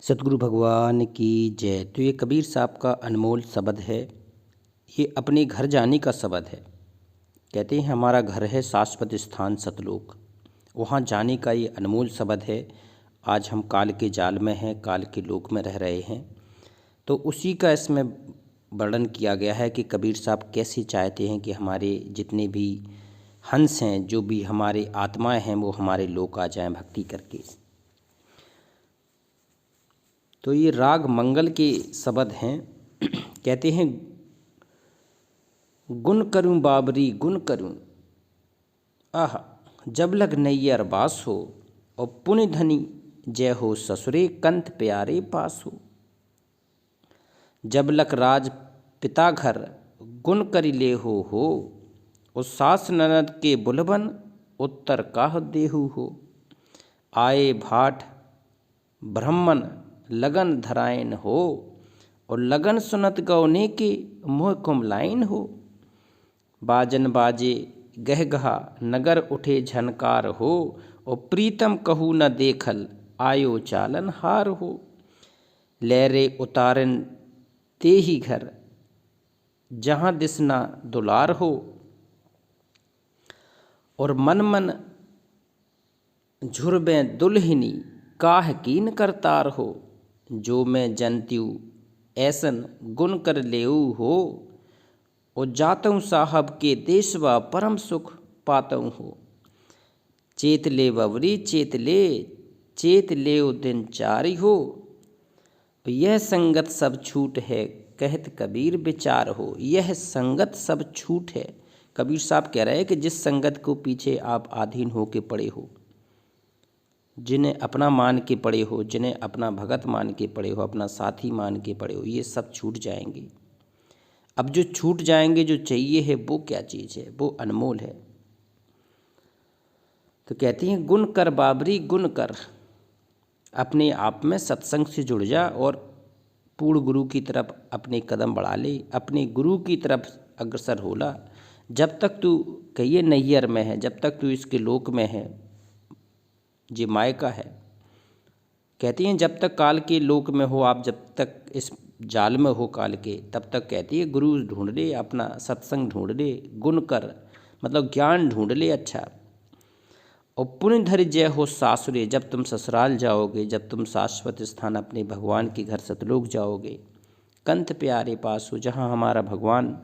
सतगुरु भगवान की जय। तो ये कबीर साहब का अनमोल शब्द है। ये अपने घर जाने का शब्द है। कहते हैं हमारा घर है शाश्वत स्थान सतलोक, वहाँ जाने का ये अनमोल शब्द है। आज हम काल के जाल में हैं, काल के लोक में रह रहे हैं। तो उसी का इसमें वर्णन किया गया है कि कबीर साहब कैसे चाहते हैं कि हमारे जितने भी हंस हैं, जो भी हमारे आत्माएं हैं, वो हमारे लोक आ जाएं भक्ति करके। तो ये राग मंगल के शब्द हैं। कहते हैं गुण करूं बाबरी गुण करूं, आह जब लग नैयर बास हो, और पुण्य धनी जय हो ससुरे कंत प्यारे पास हो। जब लक राज पिता घर गुण करि ले हो, उस सास ननद के बुलबन उत्तर काह देहु हो। आए भाट ब्राह्मण लगन धरायन हो, और लगन सुनत गौने के मुँह कुमलाइन हो। बाजन बाजे गहगहा नगर उठे झनकार हो, और प्रीतम कहू न देखल आयो चालन हार हो। लहरे उतारन ते ही घर जहाँ दिसना दुलार हो, और मन मन झुरबें दुल्हनी काह कीन करतार हो। जो मैं जनत्यू ऐसन गुण कर लेऊ हो, और जातऊँ साहब के देशवा परम सुख पातऊँ हो। चेत ले बवरी चेत ले दिन चारी हो, यह संगत सब छूट है कहत कबीर विचार हो। यह संगत सब छूट है। कबीर साहब कह रहे हैं कि जिस संगत को पीछे आप अधीन हो के पड़े हो, जिन्हें अपना मान के पड़े हो, जिन्हें अपना भगत मान के पड़े हो, अपना साथी मान के पड़े हो, ये सब छूट जाएंगे। अब जो छूट जाएंगे, जो चाहिए है, वो क्या चीज़ है? वो अनमोल है। तो कहती हैं गुण कर बाबरी गुण कर, अपने आप में सत्संग से जुड़ जा और पूर्ण गुरु की तरफ अपने कदम बढ़ा ले, अपने गुरु की तरफ अग्रसर होला। जब तक तू कहिए नैयर में है, जब तक तू इसके लोक में है, ये मायका है। कहती हैं जब तक काल के लोक में हो आप, जब तक इस जाल में हो काल के, तब तक कहती है गुरु ढूंढ ले, अपना सत्संग ढूंढ ले, गुण कर मतलब ज्ञान ढूंढ ले अच्छा। और पुण्य धरि जय हो सासुरे, जब तुम ससुराल जाओगे, जब तुम शाश्वत स्थान अपने भगवान के घर सतलोक जाओगे, कंत प्यारे पास हो, जहाँ हमारा भगवान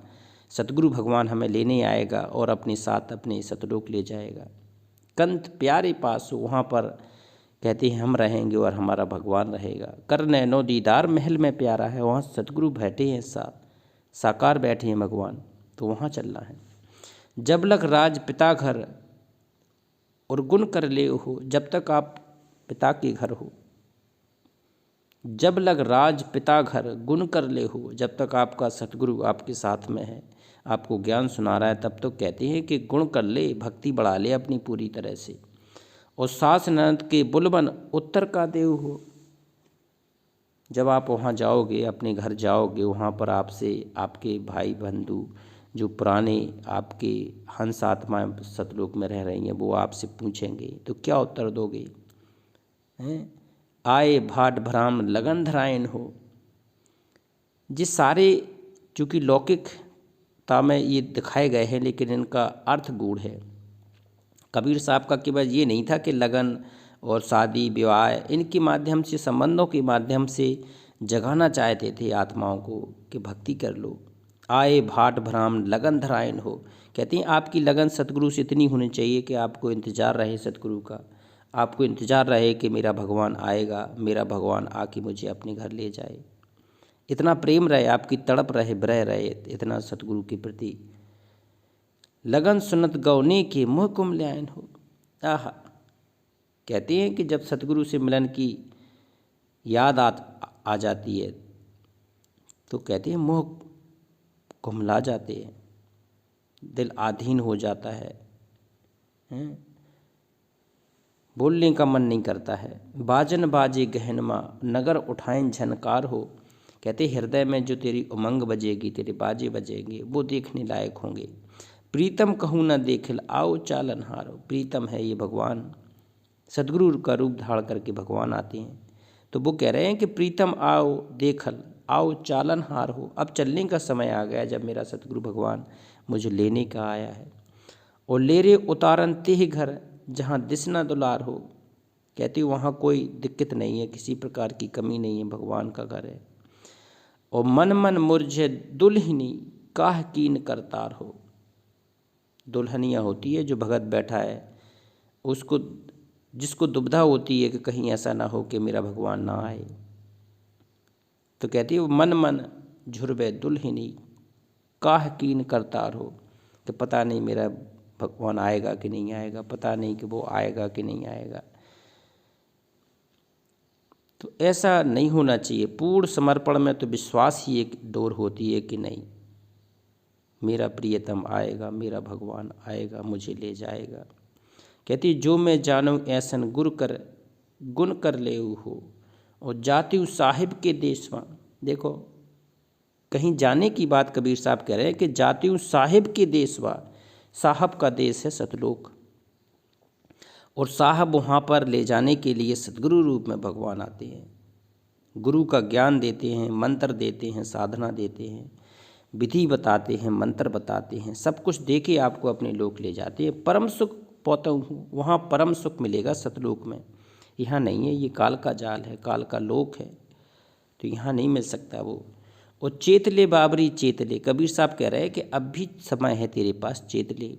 सतगुरु भगवान हमें लेने आएगा और अपने साथ अपने सतलोक ले जाएगा। कंत प्यारे पास हो, वहाँ पर कहते हैं हम रहेंगे और हमारा भगवान रहेगा। कर नैनो दीदार महल में प्यारा है, वहाँ सतगुरु बैठे हैं, साकार बैठे हैं भगवान, तो वहाँ चलना है। जब लग राज पिता घर और गुण कर ले हो, जब तक आप पिता के घर हो। जब लग राज पिता घर गुण कर ले हो, जब तक आपका सतगुरु आपके साथ में है, आपको ज्ञान सुना रहा है, तब तो कहते हैं कि गुण कर ले, भक्ति बढ़ा ले अपनी पूरी तरह से। और सास ननद के बुलबन उत्तर का देव हो, जब आप वहाँ जाओगे, अपने घर जाओगे, वहाँ पर आपसे आपके भाई बंधु जो पुराने आपके हंस आत्माएं सतलोक में रह रही हैं, वो आपसे पूछेंगे तो क्या उत्तर दोगे? हैं आए भाट भराम लगन धरायन हो। जिस सारे चूँकि लौकिकता में ये दिखाए गए हैं, लेकिन इनका अर्थ गूढ़ है। कबीर साहब का केवल ये नहीं था कि लगन और शादी विवाह इनके माध्यम से, संबंधों के माध्यम से जगाना चाहते थे आत्माओं को कि भक्ति कर लो। आए भाट भराम लगन धरायन हो, कहते हैं आपकी लगन सतगुरु से इतनी होनी चाहिए कि आपको इंतज़ार रहे सतगुरु का, आपको इंतज़ार रहे कि मेरा भगवान आएगा, मेरा भगवान आके मुझे अपने घर ले जाए। इतना प्रेम रहे, आपकी तड़प रहे, ब्रह रहे इतना सतगुरु के प्रति। लगन सुनत गौने के मुँह कुमलायन हो, आह कहते हैं कि जब सतगुरु से मिलन की याद आ जाती है, तो कहते हैं मुँह कुमला जाते हैं, दिल आधीन हो जाता है, बोलने का मन नहीं करता है। बाजन बाजे गहनमा नगर उठाएं झनकार हो, कहते हृदय में जो तेरी उमंग बजेगी, तेरे बाजे बजेंगे, वो देखने लायक होंगे। प्रीतम कहूँ न देखिल आओ चालन हारो, प्रीतम है ये भगवान, सद्गुरु का रूप धारण करके भगवान आते हैं। तो वो कह रहे हैं कि प्रीतम आओ देखल, आओ चालन हार हो। अब चलने का समय आ गया जब मेरा सतगुरु भगवान मुझे लेने का आया है। और लेरे उतारन तेह घर जहाँ दिसना दुलार हो। कहती हूँ वहाँ कोई दिक्कत नहीं है, किसी प्रकार की कमी नहीं है, भगवान का घर है। और मन मन मुरझे दुल्हनी काह कीन करतार हो। दुल्हनिया होती है जो भगत बैठा है, उसको जिसको दुविधा होती है कि कहीं ऐसा ना हो कि मेरा भगवान ना आए। तो कहती है मन मन झुरबे दुल्हनी काह कीन करतार हो, कि पता नहीं मेरा भगवान आएगा कि नहीं आएगा, पता नहीं कि वो आएगा कि नहीं आएगा। तो ऐसा नहीं होना चाहिए। पूर्ण समर्पण में तो विश्वास ही एक डोर होती है कि नहीं, मेरा प्रियतम आएगा, मेरा भगवान आएगा, मुझे ले जाएगा। कहती जो मैं जानूँ ऐसन गुण कर ले हो। और जाती हूँ साहिब के देशवा। देखो कहीं जाने की बात कबीर साहब कह रहे हैं कि जाती हूँ साहिब के देशवा। साहब का देश है सतलोक, और साहब वहाँ पर ले जाने के लिए सतगुरु रूप में भगवान आते हैं, गुरु का ज्ञान देते हैं, मंत्र देते हैं, साधना देते हैं, विधि बताते हैं, मंत्र बताते हैं, सब कुछ दे के आपको अपने लोक ले जाते हैं। परम सुख पाता हूँ, वहाँ परम सुख मिलेगा सतलोक में, यहाँ नहीं है। ये काल का जाल है, काल का लोक है, तो यहाँ नहीं मिल सकता वो। और चेतले बाबरी चेतले, कबीर साहब कह रहे हैं कि अब भी समय है तेरे पास, चेतले।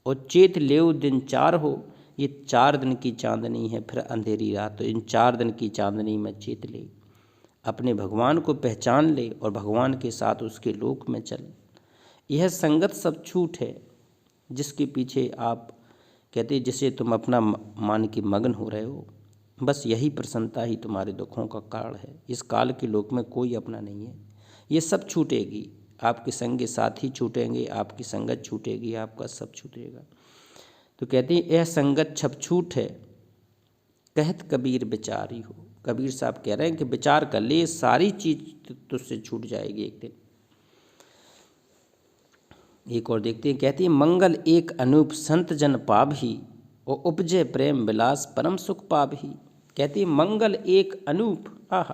और चेत लेओ दिन 4 हो, ये 4 दिन की चांदनी है फिर अंधेरी रात, तो इन 4 दिन की चांदनी में चेत ले, अपने भगवान को पहचान ले और भगवान के साथ उसके लोक में चल। यह संगत सब छूट है जिसके पीछे आप कहते जिसे तुम अपना मान के मगन हो रहे हो, बस यही प्रसन्नता ही तुम्हारे दुखों का कारण है। इस काल के लोक में कोई अपना नहीं है, ये सब छूटेगी, आपके संग साथी छूटेंगे, आपकी संगत छूटेगी, आपका सब छूटेगा। तो कहते हैं यह संगत छप छूट है, कहत कबीर विचारी हो। कबीर साहब कह रहे हैं कि विचार कर ले, सारी चीज तुझसे छूट जाएगी एक दिन। एक और देखते हैं, कहती है मंगल एक अनूप संत जन पाभी, और उपजे प्रेम विलास परम सुख पाभी। कहती है मंगल एक अनूप, आह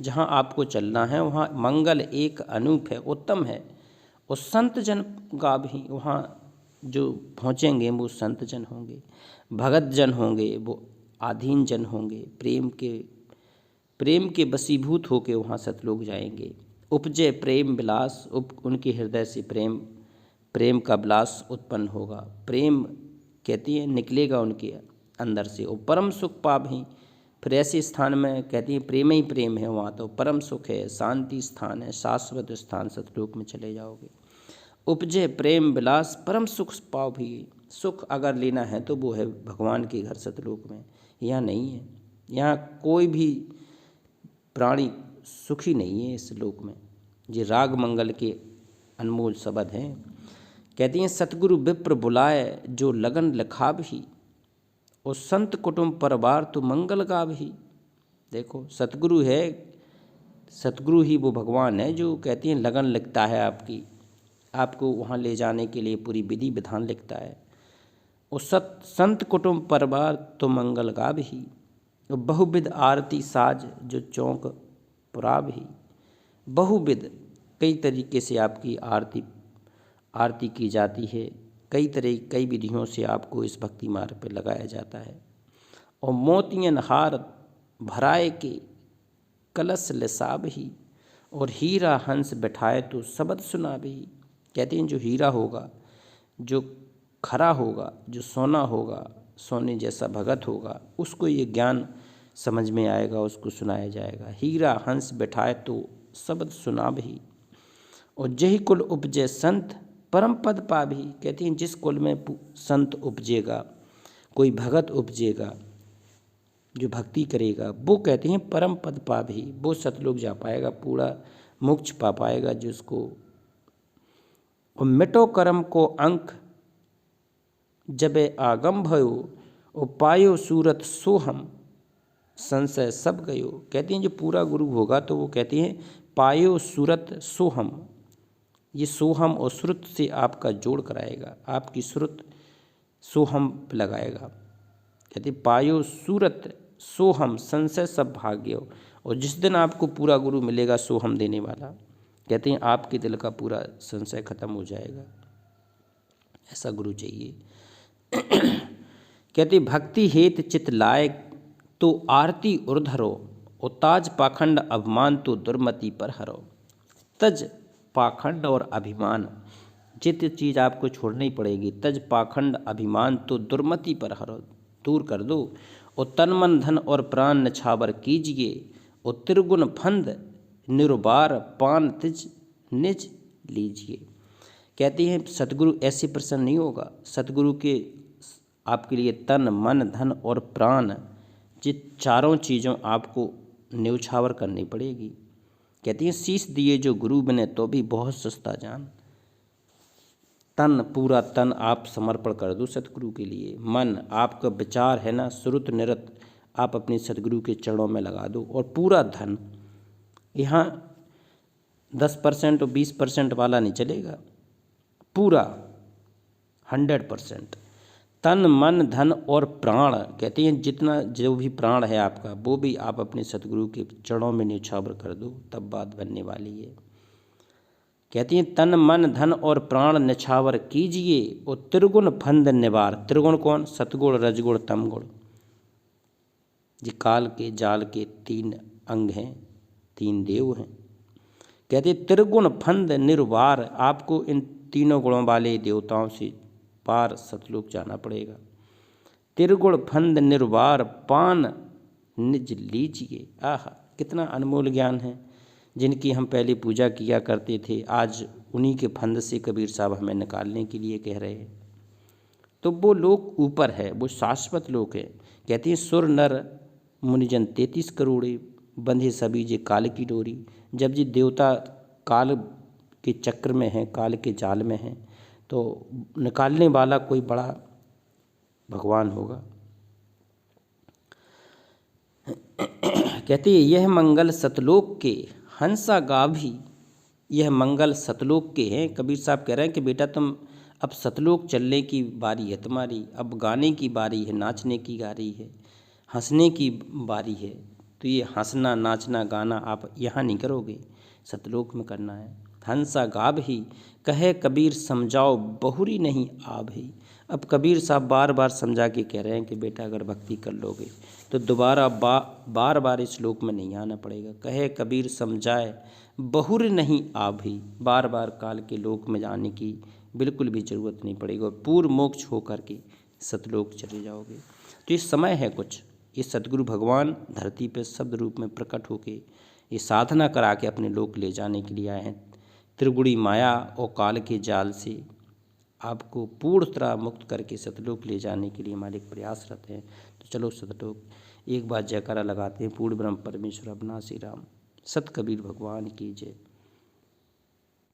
जहाँ आपको चलना है वहाँ मंगल एक अनूप है, उत्तम है। और संत जन गाभी, वहाँ जो पहुँचेंगे वो संत जन होंगे, भगत जन होंगे, वो आधीन जन होंगे, प्रेम के वशीभूत होके वहाँ सतलोक जाएंगे। उपजे प्रेम विलास, उनके हृदय से प्रेम का विलास उत्पन्न होगा, प्रेम कहती है निकलेगा उनके अंदर से। और परम सुख पाभी, फिर ऐसे स्थान में कहती है प्रेम ही प्रेम है, वहाँ तो परम सुख है, शांति स्थान है, शाश्वत स्थान, सतलोक में चले जाओगे। उपजे प्रेम विलास परम सुख पाओ भी, सुख अगर लेना है तो वो है भगवान के घर सतलोक में, यहाँ नहीं है। यहाँ कोई भी प्राणी सुखी नहीं है इस लोक में। ये राग मंगल के अनमोल शब्द हैं। कहती हैं सतगुरु विप्र बुलाए जो लगन लिखा भी, और संत कुटुंब परिवार तो मंगल का भी। देखो सतगुरु है, सतगुरु ही वो भगवान है जो कहती हैं लगन लिखता है आपको वहाँ ले जाने के लिए पूरी विधि विधान लिखता है। और संत कुटुंब परिवार तो मंगल का भी, और बहुविध आरती साज जो चौंक पुरा भी। बहुविध कई तरीके से आपकी आरती की जाती है, कई विधियों से आपको इस भक्ति मार्ग पर लगाया जाता है। और मोतियन हार भराए के कलश लिसा भी, और हीरा हंस बैठाए तो शब्द सुना भी। कहते हैं जो हीरा होगा, जो खरा होगा, जो सोना होगा, सोने जैसा भगत होगा, उसको ये ज्ञान समझ में आएगा, उसको सुनाया जाएगा। हीरा हंस बैठाए तो शब्द सुना भी, और जही कुल उपजे संत परम पद पा भी। कहती हैं जिस कुल में संत उपजेगा, कोई भगत उपजेगा जो भक्ति करेगा, वो कहते हैं परम पद पा भी, वो सतलोक जा पाएगा, पूरा मोक्ष पा पाएगा जिसको। और मिटो कर्म को अंक जबे आगम भयो, और पायो सूरत सोहम संशय सब गयो। कहती हैं जो पूरा गुरु होगा तो वो कहती हैं पायो सूरत सोहम, ये सोहम और श्रुत से आपका जोड़ कराएगा, आपकी श्रुत सोहम लगाएगा। कहते पायो सूरत सो हम संशय सब भाग्यो। और जिस दिन आपको पूरा गुरु मिलेगा सो हम देने वाला, कहते हैं आपके दिल का पूरा संशय खत्म हो जाएगा। ऐसा गुरु चाहिए। कहते भक्ति हेत चित लायक तो आरती उर्धरो, और ताज पाखंड अभिमान तो दुर्मति पर हरो। तज पाखंड और अभिमान, जित चीज़ आपको छोड़नी पड़ेगी। तज पाखंड अभिमान तो दुर्मति पर हरो, दूर कर दो। और तन मन धन और प्राण नछावर कीजिए, और त्रिगुण फंद निरुबार पान तिज निज लीजिए। कहते हैं सतगुरु ऐसे प्रसन्न नहीं होगा। सतगुरु के आपके लिए तन मन धन और प्राण, ये चारों चीज़ों आपको न्यौछावर करनी पड़ेगी। कहती हैं शीश दिए जो गुरु बने तो भी बहुत सस्ता जान। तन, पूरा तन आप समर्पण कर दो सतगुरु के लिए। मन, आपका विचार है ना श्रुत निरत, आप अपने सतगुरु के चरणों में लगा दो। और पूरा धन, यहाँ 10% और 20% वाला नहीं चलेगा, पूरा 100%। तन मन धन और प्राण, कहते हैं जितना जो भी प्राण है आपका वो भी आप अपने सतगुरु के चरणों में न्यौछावर कर दो, तब बात बनने वाली है। कहती हैं तन मन धन और प्राण निछावर कीजिए, और त्रिगुण फंद निवार। त्रिगुण कौन? सतगुण रजगुण तमगुण, ये काल के जाल के 3 अंग हैं, 3 देव हैं। कहते त्रिगुण फंद निर्वार, आपको इन तीनों गुणों वाले देवताओं से पार सतलोक जाना पड़ेगा। त्रिगुण फंद निर्वार पान निज लीजिए। आहा, कितना अनमोल ज्ञान है। जिनकी हम पहले पूजा किया करते थे, आज उन्हीं के फंद से कबीर साहब हमें निकालने के लिए कह रहे हैं। तो वो लोक ऊपर है, वो शाश्वत लोक है। कहते हैं सुर नर मुनिजन 33 करोड़े, बंधे सभी जे काल की डोरी। जब ये देवता काल के चक्र में हैं, काल के जाल में हैं, तो निकालने वाला कोई बड़ा भगवान होगा। कहते हैं यह मंगल सतलोक के हंसा गाभी, यह मंगल सतलोक के हैं। कबीर साहब कह रहे हैं कि बेटा तुम अब सतलोक चलने की बारी है तुम्हारी, अब गाने की बारी है, नाचने की बारी है, हंसने की बारी है। तो ये हंसना नाचना गाना आप यहाँ नहीं करोगे, सतलोक में करना है। हंसा गाभी कहे कबीर समझाओ बहुरी नहीं आभी। अब कबीर साहब बार बार समझा के कह रहे हैं कि बेटा अगर भक्ति कर लोगे तो दोबारा बार बार इस लोक में नहीं आना पड़ेगा। कहे कबीर समझाए बहुर नहीं आभी, बार बार काल के लोक में जाने की बिल्कुल भी ज़रूरत नहीं पड़ेगी, और पूर्व मोक्ष होकर के सतलोक चले जाओगे। तो ये समय है कुछ, ये सतगुरु भगवान धरती पर शब्द रूप में प्रकट होके ये साधना करा के अपने लोक ले जाने के लिए आए हैं। त्रिगुणी माया और काल के जाल से आपको पूर्णतः मुक्त करके सतलोक ले जाने के लिए हमारे प्रयासरत हैं। तो चलो सतलोक एक बार जयकारा लगाते हैं। पूर्ण ब्रह्म परमेश्वर अविनाशी राम, सत कबीर भगवान की जय।